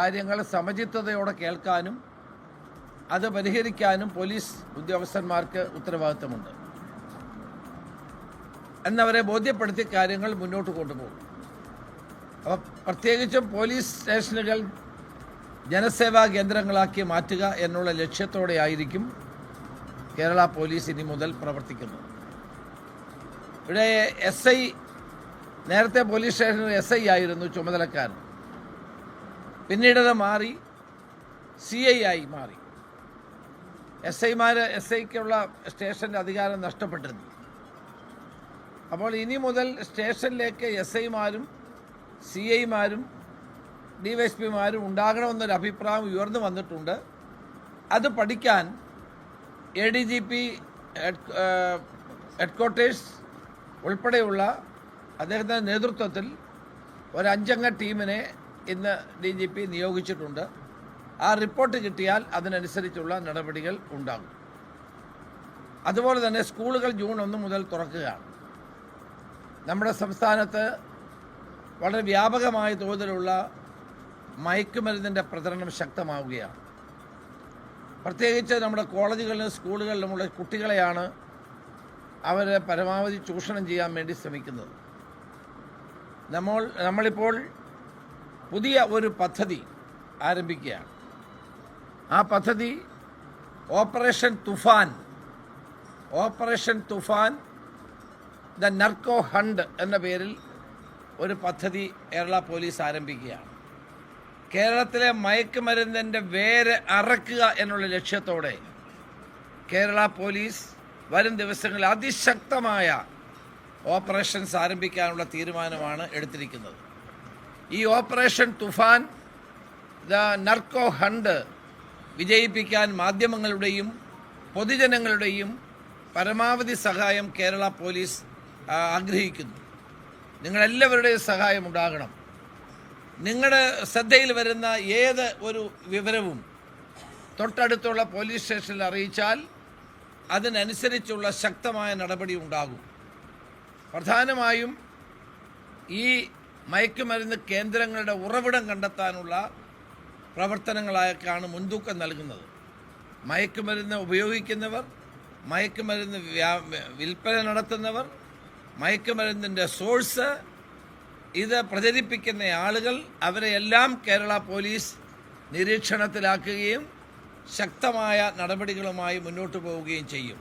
കാര്യങ്ങൾ സമചിത്തതയോടെ കേൾക്കാനും അത് പരിഹരിക്കാനും പോലീസ് ഉദ്യോഗസ്ഥന്മാർക്ക് ഉത്തരവാദിത്തമുണ്ട്. എന്നവരെ ബോധ്യപ്പെടുത്തി കാര്യങ്ങൾ മുന്നോട്ട് കൊണ്ടുപോകും. അപ്പോൾ പ്രത്യേകിച്ചും പോലീസ് സ്റ്റേഷനുകൾ ജനസേവാ കേന്ദ്രങ്ങളാക്കി മാറ്റുക എന്നുള്ള ലക്ഷ്യത്തോടെ ആയിരിക്കും കേരള പോലീസ് ഇനി മുതൽ പ്രവർത്തിക്കുന്നത്. ഇവിടെ SI നേരത്തെ പോലീസ് സ്റ്റേഷനിൽ SI ആയിരുന്നു ചുമതലക്കാരൻ. പിന്നീടത് മാറി CI ആയി മാറി. SIക്കുള്ള സ്റ്റേഷൻ്റെ അധികാരം നഷ്ടപ്പെട്ടിരുന്നു. അപ്പോൾ ഇനി മുതൽ സ്റ്റേഷനിലേക്ക് SIമാരും CIമാരും DYSPമാരും ഉണ്ടാകണമെന്നൊരു അഭിപ്രായം ഉയർന്നു വന്നിട്ടുണ്ട്. അത് പഠിക്കാൻ ADGP ഹെഡ്ക്വാർട്ടേഴ്സ് ഉൾപ്പെടെയുള്ള അദ്ദേഹത്തിൻ്റെ നേതൃത്വത്തിൽ ഒരു 5 അംഗ ടീമിനെ ഇന്ന് DGP നിയോഗിച്ചിട്ടുണ്ട്. ആ റിപ്പോർട്ട് കിട്ടിയാൽ അതിനനുസരിച്ചുള്ള നടപടികൾ ഉണ്ടാകും. അതുപോലെ തന്നെ സ്കൂളുകൾ ജൂൺ 1 മുതൽ തുറക്കുകയാണ്. നമ്മുടെ സംസ്ഥാനത്ത് വളരെ വ്യാപകമായ തോതിലുള്ള മയക്കുമരുന്നിൻ്റെ പ്രചരണം ശക്തമാവുകയാണ്. പ്രത്യേകിച്ച് നമ്മുടെ കോളേജുകളിലും സ്കൂളുകളിലുമുള്ള കുട്ടികളെയാണ് അവരെ പരമാവധി ചൂഷണം ചെയ്യാൻ വേണ്ടി ശ്രമിക്കുന്നത്. നമ്മളിപ്പോൾ പുതിയ ഒരു പദ്ധതി ആരംഭിക്കുകയാണ്. ആ പദ്ധതി operation Toofan the narco hunt എന്ന പേരിൽ ഒരു പദ്ധതി കേരള പോലീസ് ആരംഭിക്കുകയാണ്. കേരളത്തിലെ മയക്കുമരുന്നിൻ്റെ വേര് അറക്കുക എന്നുള്ള ലക്ഷ്യത്തോടെ കേരള പോലീസ് വരും ദിവസങ്ങളിൽ അതിശക്തമായ ഓപ്പറേഷൻസ് ആരംഭിക്കാനുള്ള തീരുമാനമാണ് എടുത്തിരിക്കുന്നത്. ഈ operation Toofan the narco hunt വിജയിപ്പിക്കാൻ മാധ്യമങ്ങളുടെയും പൊതുജനങ്ങളുടെയും പരമാവധി സഹായം കേരള പോലീസ് ആഗ്രഹിക്കുന്നു. നിങ്ങളെല്ലാവരുടെയും സഹായം ഉണ്ടാകണം. നിങ്ങളുടെ ശ്രദ്ധയിൽ വരുന്ന ഏത് ഒരു വിവരവും തൊട്ടടുത്തുള്ള പോലീസ് സ്റ്റേഷനിൽ അറിയിച്ചാൽ അതിനനുസരിച്ചുള്ള ശക്തമായ നടപടി ഉണ്ടാകും. പ്രധാനമായും ഈ മയക്കുമരുന്ന് കേന്ദ്രങ്ങളുടെ ഉറവിടം കണ്ടെത്താനുള്ള പ്രവർത്തനങ്ങളായാണ് മുൻതൂക്കം നൽകുന്നത്. മയക്കുമരുന്ന് ഉപയോഗിക്കുന്നവർ, മയക്കുമരുന്ന് വിൽപ്പന നടത്തുന്നവർ, മയക്കുമരുന്നിൻ്റെ സോഴ്സ്, ഇത് പ്രചരിപ്പിക്കുന്ന ആളുകൾ, അവരെയെല്ലാം കേരള പോലീസ് നിരീക്ഷണത്തിലാക്കുകയും ശക്തമായ നടപടികളുമായി മുന്നോട്ട് പോവുകയും ചെയ്യും.